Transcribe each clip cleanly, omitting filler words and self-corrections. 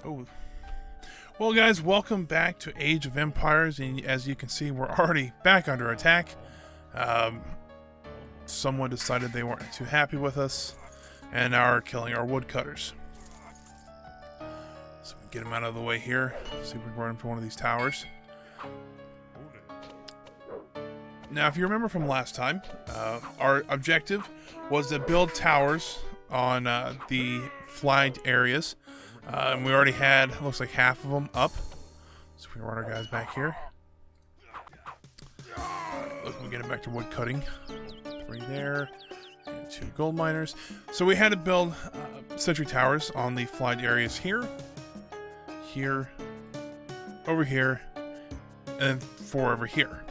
Oh, well, guys, welcome back to Age of Empires, and as you can see, we're already back under attack. Someone decided they weren't too happy with us, and are killing our woodcutters. So we get them out of the way here. See if we can run into one of these towers. Now, if you remember from last time, our objective was to build towers on the flagged areas. And we already had, looks like, half of them up. So we run our guys back here. Look, we get them back to wood cutting. 3 there. And 2 gold miners. So we had to build sentry towers on the flagged areas here. Here. Over here. And then 4 over here.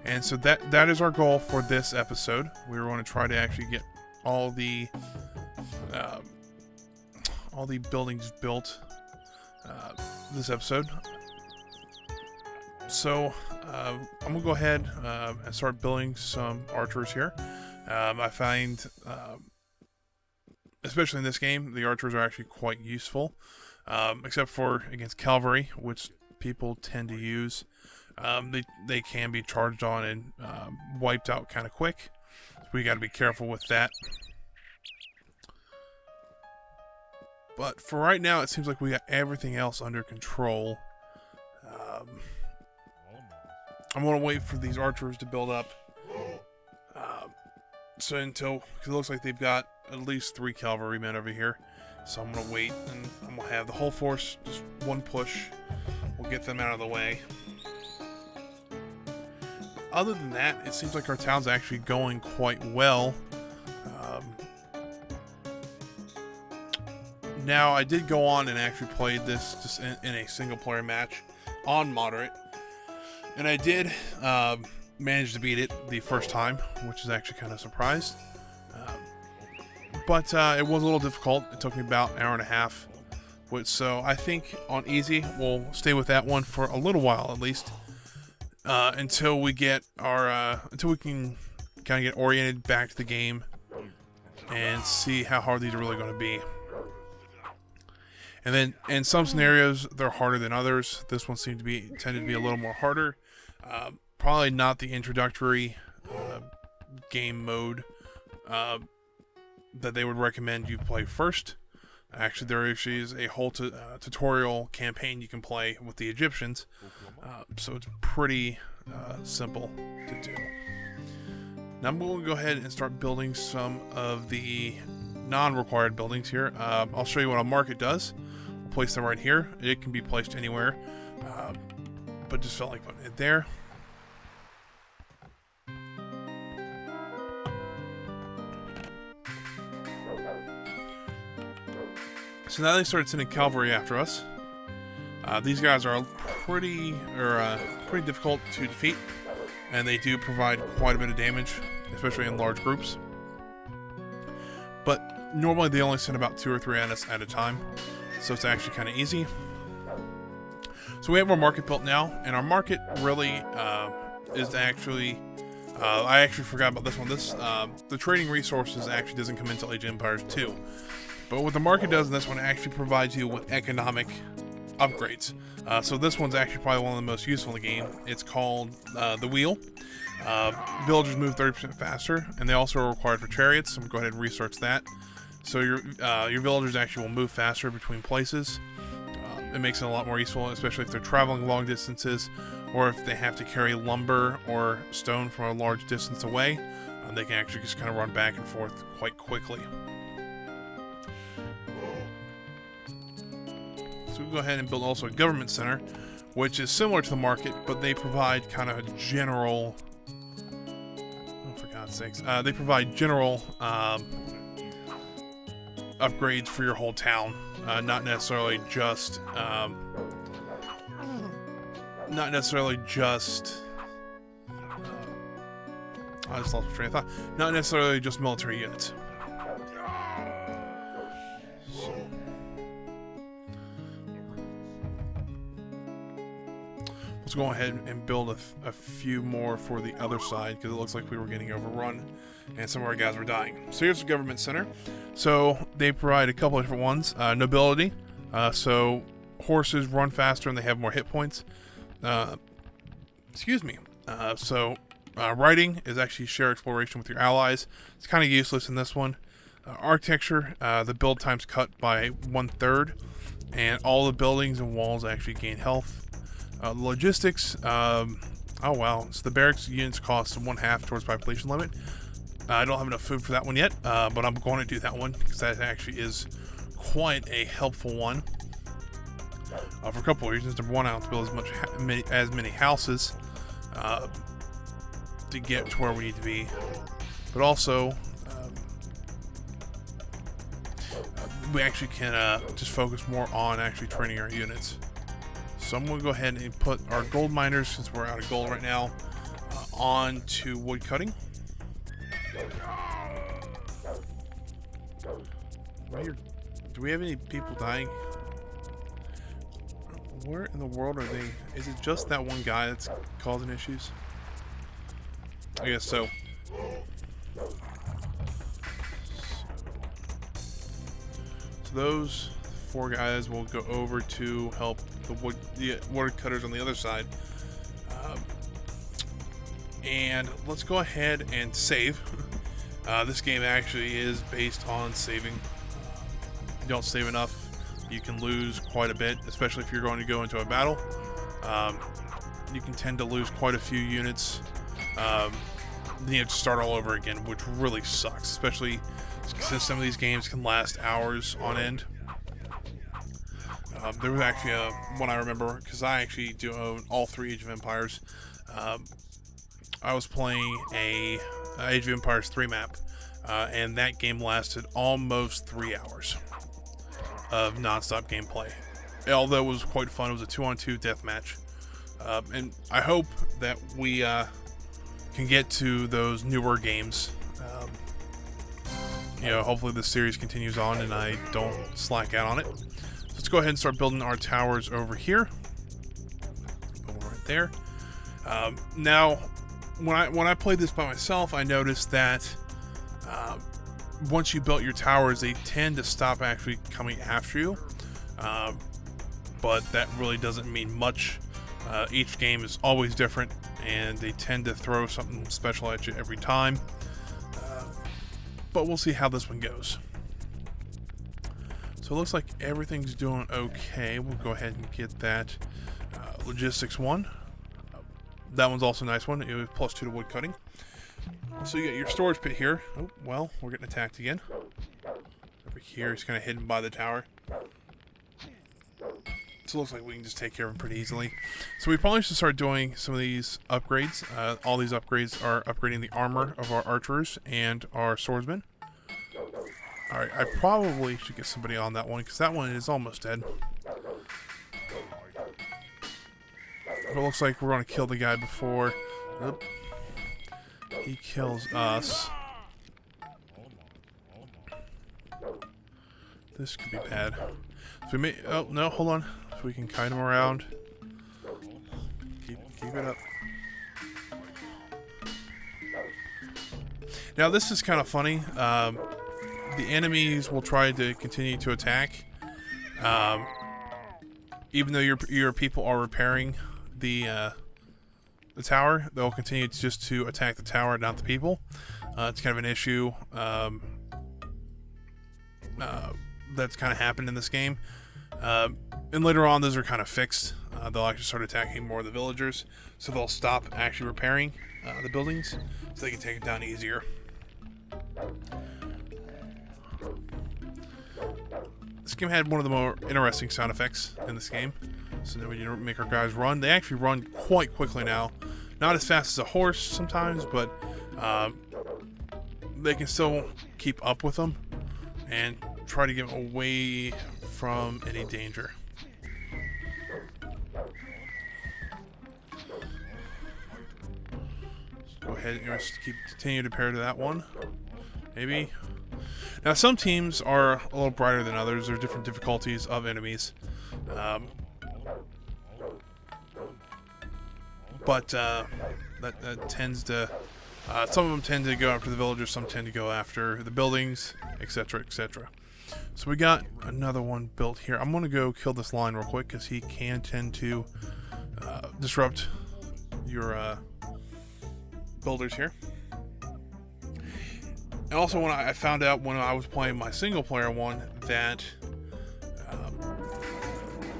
And so that is our goal for this episode. We want to try to actually get all the buildings built this episode. So I'm gonna go ahead and start building some archers here. I find, especially in this game, the archers are actually quite useful, except for against cavalry, which people tend to use. They can be charged on and wiped out kind of quick. So we got to be careful with that. But for right now, it seems like we got everything else under control. I'm going to wait for these archers to build up. Because it looks like they've got at least 3 cavalrymen over here. So I'm going to wait, and I'm going to have the whole force, just one push. We'll get them out of the way. Other than that, it seems like our town's actually going quite well. Now, I did go on and actually played this just in a single-player match on moderate. And I did manage to beat it the first time, which is actually kind of surprised. But it was a little difficult. It took me about an hour and a half. So I think on easy, we'll stay with that one for a little while at least. Until we get until we can kind of get oriented back to the game and see how hard these are really going to be. And then in some scenarios they're harder than others. This one tended to be a little more harder. Probably not the introductory game mode that they would recommend you play first. Actually, there is a whole tutorial campaign you can play with the Egyptians, so it's pretty simple to do. Now I'm going to go ahead and start building some of the non-required buildings here. I'll show you what a market does. We'll place them right here. It can be placed anywhere, but just felt like putting it there. So now they started sending cavalry after us. These guys are pretty difficult to defeat, and they do provide quite a bit of damage, especially in large groups. But normally they only send about 2 or 3 at us at a time, so it's actually kind of easy. So we have our market built now, and our market really is actually. I actually forgot about this one. The trading resources actually doesn't come until Age of Empires 2. But what the market does in this one actually provides you with economic upgrades. So this one's actually probably one of the most useful in the game. It's called the Wheel. Villagers move 30% faster, and they also are required for chariots. So I'm going to go ahead and research that. So your villagers actually will move faster between places. It makes it a lot more useful, especially if they're traveling long distances, or if they have to carry lumber or stone from a large distance away. They can actually just kind of run back and forth quite quickly. So we'll go ahead and build also a government center, which is similar to the market, but they provide kind of a general. Oh, for God's sakes! They provide general upgrades for your whole town, not necessarily just. Not necessarily just. I just lost my train of thought. Not necessarily just military units. Let's go ahead and build a few more for the other side, because it looks like we were getting overrun and some of our guys were dying. So here's the government center. So they provide a couple of different ones. Nobility, So horses run faster and they have more hit points. Excuse me. Riding is actually share exploration with your allies. It's kind of useless in this one. Architecture, the build time's cut by 1/3, and all the buildings and walls actually gain health. Logistics, oh wow, so the barracks units cost 1/2 towards population limit. I don't have enough food for that one yet, but I'm going to do that one because that actually is quite a helpful one. For a couple of reasons. Number one, I don't have to build as many houses to get to where we need to be, but also we actually can just focus more on actually training our units. So I'm going to go ahead and put our gold miners, since we're out of gold right now, on to wood cutting. Do we have any people dying? Where in the world are they? Is it just that one guy that's causing issues? I guess so. So those 4 guys will go over to help the wood cutters on the other side. And let's go ahead and save. This game actually is based on saving. You don't save enough, you can lose quite a bit, especially if you're going to go into a battle. You can tend to lose quite a few units. Then you have to start all over again, which really sucks, especially since some of these games can last hours on end. There was actually one I remember, because I actually do own all 3 Age of Empires. I was playing a Age of Empires 3 map, and that game lasted almost 3 hours of non-stop gameplay. Although it was quite fun, it was a 2-on-2 deathmatch. And I hope that we can get to those newer games. Hopefully this series continues on and I don't slack out on it. So let's go ahead and start building our towers over here. Build one right there. Now, when I played this by myself, I noticed that once you built your towers, they tend to stop actually coming after you. But that really doesn't mean much. Each game is always different, and they tend to throw something special at you every time. But we'll see how this one goes. So it looks like everything's doing okay. We'll go ahead and get that logistics one. That one's also a nice one. It was +2 to wood cutting. So you got your storage pit here. Oh, well, we're getting attacked again. Over here, he's kind of hidden by the tower. So it looks like we can just take care of him pretty easily. So we probably should start doing some of these upgrades. All these upgrades are upgrading the armor of our archers and our swordsmen. Alright, I probably should get somebody on that one, because that one is almost dead. But it looks like we're going to kill the guy before he kills us. This could be bad. So we may, oh no, hold on. If we can kite him around. Keep it up. Now this is kind of funny. The enemies will try to continue to attack, even though your people are repairing the tower. They'll continue to attack the tower, not the people. It's kind of an issue that's kind of happened in this game. And later on, those are kind of fixed. They'll actually start attacking more of the villagers, so they'll stop actually repairing the buildings, so they can take it down easier. This game had one of the more interesting sound effects in this game. So now we need to make our guys run. They actually run quite quickly now. Not as fast as a horse sometimes, but they can still keep up with them and try to get away from any danger. Let's go ahead and just continue to pair to that one. Maybe. Now some teams are a little brighter than others. There are different difficulties of enemies. But that tends to... some of them tend to go after the villagers, some tend to go after the buildings, etc., etc. So we got another one built here. I'm going to go kill this line real quick because he can tend to disrupt your builders here. And also, when I found out when I was playing my single player one that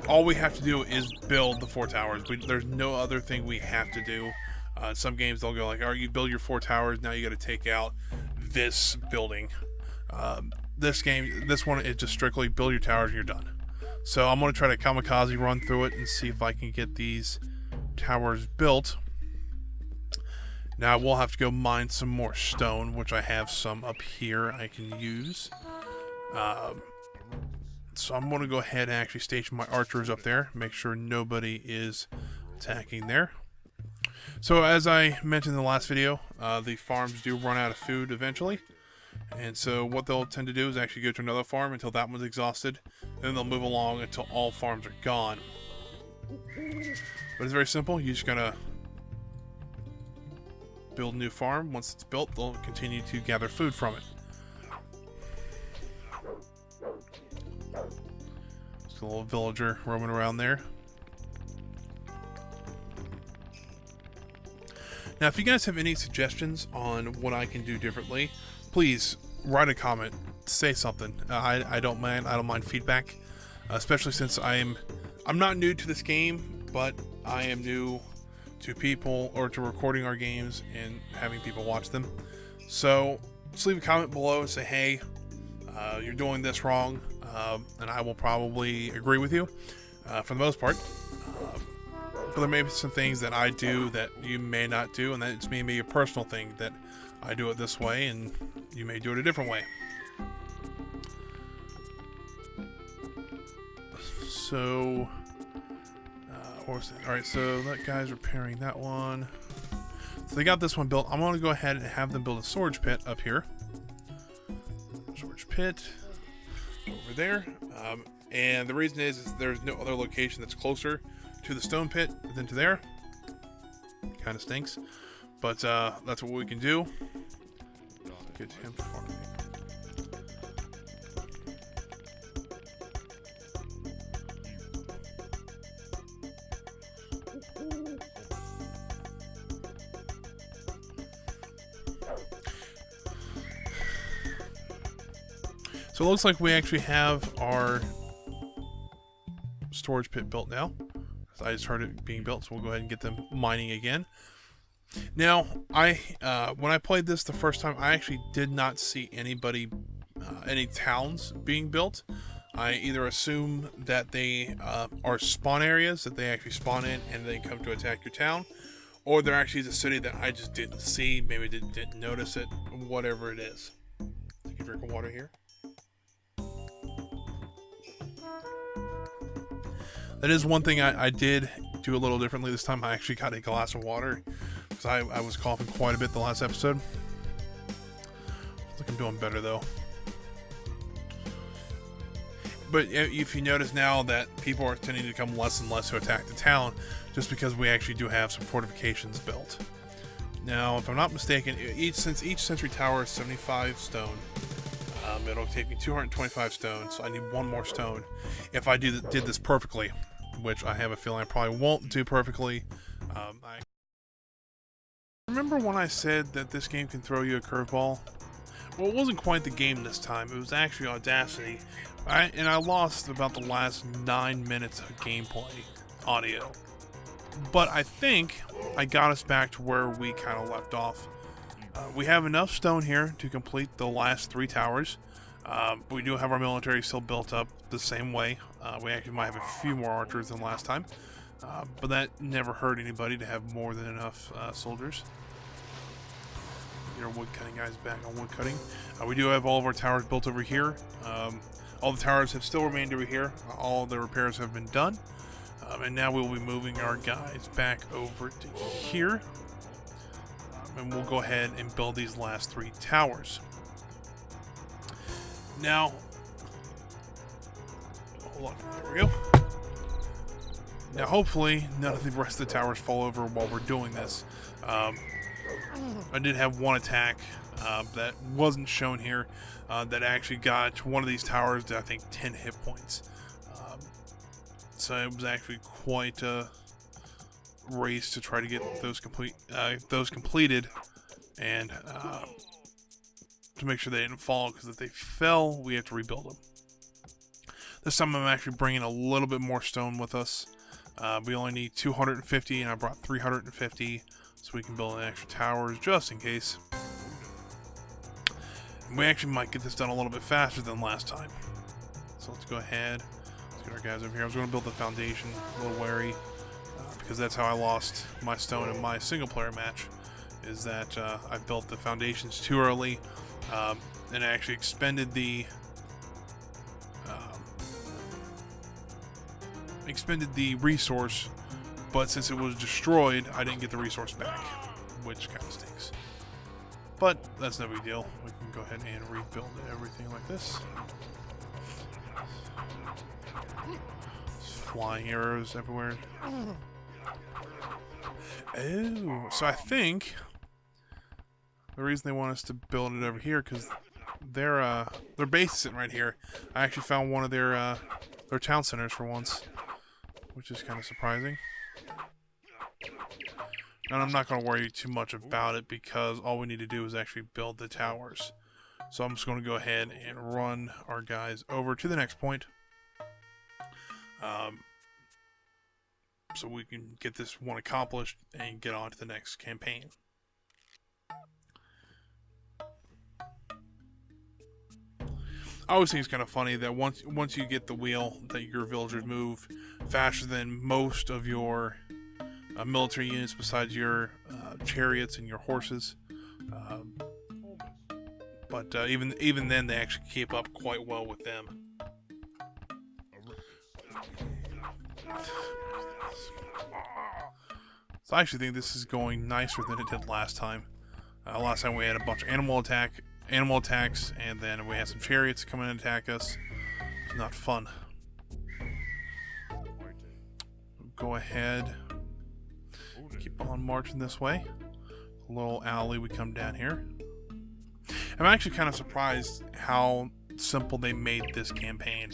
all we have to do is build the 4 towers. There's no other thing we have to do. Some games they'll go like, "Oh, you build your 4 towers. Now you got to take out this building." This one is just strictly build your towers and you're done. So I'm going to try to kamikaze run through it and see if I can get these towers built. Now we'll have to go mine some more stone, which I have some up here I can use. So I'm going to go ahead and actually station my archers up there, make sure nobody is attacking there. So as I mentioned in the last video, the farms do run out of food eventually. And so what they'll tend to do is actually go to another farm until that one's exhausted. Then they'll move along until all farms are gone. But it's very simple. You just gotta build a new farm. Once it's built, they'll continue to gather food from it. Just a little villager roaming around there. Now, if you guys have any suggestions on what I can do differently, please write a comment, say something. I don't mind feedback, especially since I'm not new to this game, but I am new to people or to recording our games and having people watch them. So just leave a comment below and say, hey, you're doing this wrong, and I will probably agree with you for the most part. But there may be some things that I do that you may not do, and that it's maybe a personal thing that I do it this way and you may do it a different way. So alright, so that guy's repairing that one. So they got this one built. I'm going to go ahead and have them build a storage pit up here. Storage pit over there. And the reason is there's no other location that's closer to the stone pit than to there. Kind of stinks, but that's what we can do. Get him farming. So it looks like we actually have our storage pit built now. I just heard it being built, so we'll go ahead and get them mining again. Now, when I played this the first time, I actually did not see any towns being built. I either assume that they are spawn areas that they actually spawn in and they come to attack your town, or there actually is a city that I just didn't see, maybe didn't notice it, whatever it is. Take a drink of water here. That is one thing I did do a little differently this time. I actually got a glass of water because I was coughing quite a bit the last episode. I think I'm doing better though. But if you notice now that people are tending to come less and less to attack the town, just because we actually do have some fortifications built. Now, if I'm not mistaken, since each sentry tower is 75 stone, it'll take me 225 stone, so I need 1 more stone if I did this perfectly, which I have a feeling I probably won't do perfectly. I remember when I said that this game can throw you a curveball? Well, it wasn't quite the game this time. It was actually Audacity, and I lost about the last 9 minutes of gameplay audio. But I think I got us back to where we kind of left off. We have enough stone here to complete the last 3 towers. We do have our military still built up the same way. We actually might have a few more archers than last time. But that never hurt anybody to have more than enough soldiers. Get our wood cutting guys back on wood cutting. We do have all of our towers built over here. All the towers have still remained over here. All the repairs have been done. And now we'll be moving our guys back over to here. And we'll go ahead and build these last 3 towers. Now, hold on, there we go. Now, hopefully, none of the rest of the towers fall over while we're doing this. I did have one attack that wasn't shown here that actually got one of these towers to, I think, 10 hit points. So it was actually quite a race to try to get those completed, and to make sure they didn't fall, because if they fell, we have to rebuild them. This time I'm actually bringing a little bit more stone with us. We only need 250, and I brought 350, so we can build an extra towers just in case. And we actually might get this done a little bit faster than last time. So let's go ahead. Let's get our guys over here. I was going to build the foundation, a little wary, because that's how I lost my stone in my single-player match, is that I built the foundations too early, and I actually expended the resource, but since it was destroyed, I didn't get the resource back, which kind of stinks. But that's no big deal. We can go ahead and rebuild everything like this. Flying arrows everywhere. Oh, so I think the reason they want us to build it over here, because their base is sitting right here. I actually found one of their town centers for once, which is kind of surprising. And I'm not going to worry too much about it, because all we need to do is actually build the towers. So I'm just going to go ahead and run our guys over to the next point, so we can get this one accomplished and get on to the next campaign. I always think it's kind of funny that once you get the wheel, that your villagers move faster than most of your military units, besides your chariots and your horses. But even then, they actually keep up quite well with them. So I actually think this is going nicer than it did last time. Last time we had a bunch of animal attacks, and then we had some chariots come in and attack us. It's not fun. Go ahead, keep on marching this way. A little alley, we come down here. I'm actually kind of surprised how simple they made this campaign.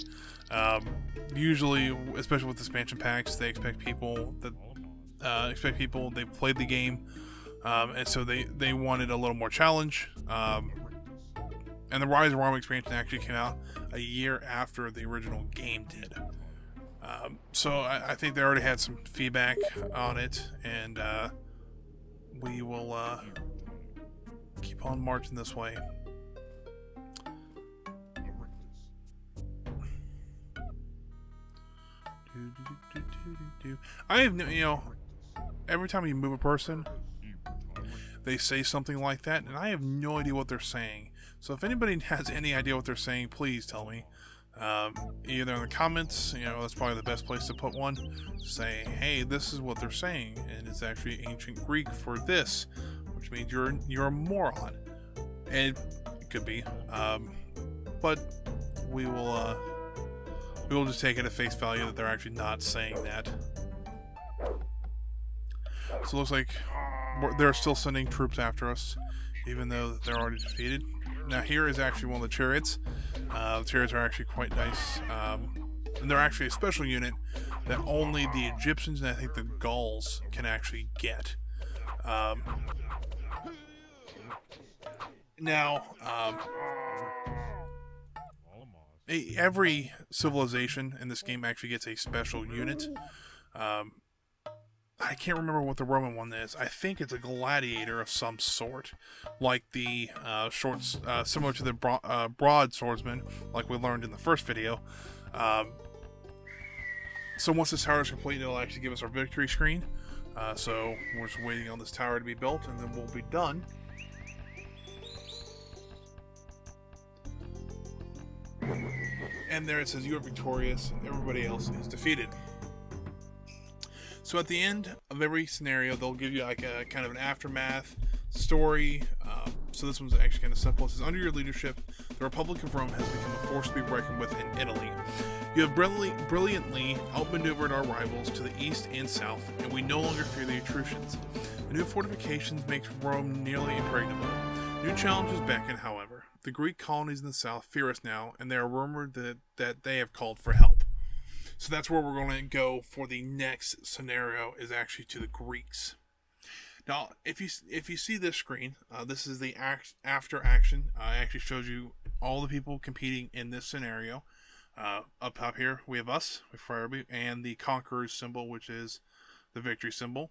Usually, especially with expansion packs, they expect people they've played the game, and so they wanted a little more challenge. And the Rise of Rome expansion actually came out a year after the original game did. So I think they already had some feedback on it, and we will keep on marching this way. I have no, every time you move a person, they say something like that, and I have no idea what they're saying. So if anybody has any idea what they're saying, please tell me. Either in the comments, that's probably the best place to put one. Say, hey, this is what they're saying, and it's actually ancient Greek for this, which means you're a moron. And it could be, but we will just take it at face value that they're actually not saying that. So it looks like they're still sending troops after us, even though they're already defeated. Now here is actually one of the chariots. The chariots are actually quite nice, and they're actually a special unit that only the Egyptians and I think the Gauls can actually get. Every civilization in this game actually gets a special unit. I can't remember what the Roman one is. I think it's a gladiator of some sort, like the similar to the broad swordsman, like we learned in the first video. So once this tower is complete, it'll actually give us our victory screen. So we're just waiting on this tower to be built, and then we'll be done. And there it says you are victorious, and everybody else is defeated. So at the end of every scenario, they'll give you like a kind of an aftermath story. So this one's actually kind of simple. It says, under your leadership, the Republic of Rome has become a force to be reckoned with in Italy. You have brilliantly outmaneuvered our rivals to the east and south, and we no longer fear the Etruscans. The new fortifications makes Rome nearly impregnable. New challenges beckon, however. The Greek colonies in the south fear us now, and they are rumored that they have called for help. So that's where we're going to go for the next scenario, is actually to the Greeks. Now, if you see this screen, this is the after action. It actually shows you all the people competing in this scenario. Up top here, we have us, with Firebeat, and the Conqueror's symbol, which is the victory symbol.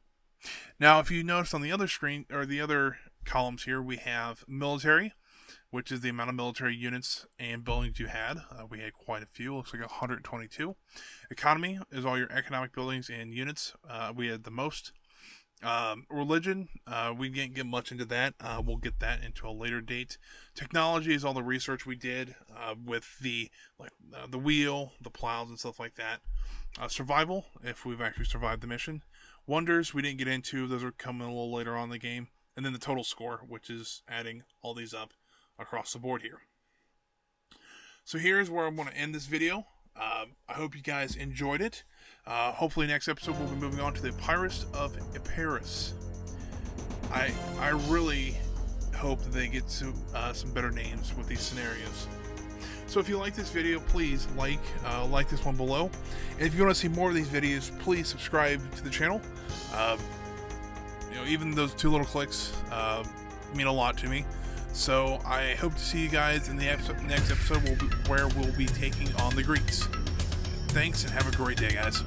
Now, if you notice on the other screen, or the other columns here, we have military, which is the amount of military units and buildings you had. We had quite a few, looks like 122. Economy is all your economic buildings and units. We had the most. Religion, we didn't get much into that. We'll get that into a later date. Technology is all the research we did with the wheel, the plows, and stuff like that. Survival, if we've actually survived the mission. Wonders, we didn't get into. Those are coming a little later on in the game. And then the total score, which is adding all these up across the board here. So here's where I'm going to end this video. I hope you guys enjoyed it. Hopefully next episode we'll be moving on to the Pirates of Epirus. I really hope that they get some better names with these scenarios. So if you like this video, please like this one below. And if you want to see more of these videos, please subscribe to the channel. Even those 2 little clicks mean a lot to me. So I hope to see you guys in the next episode where we'll be taking on the Greeks. Thanks, and have a great day, guys.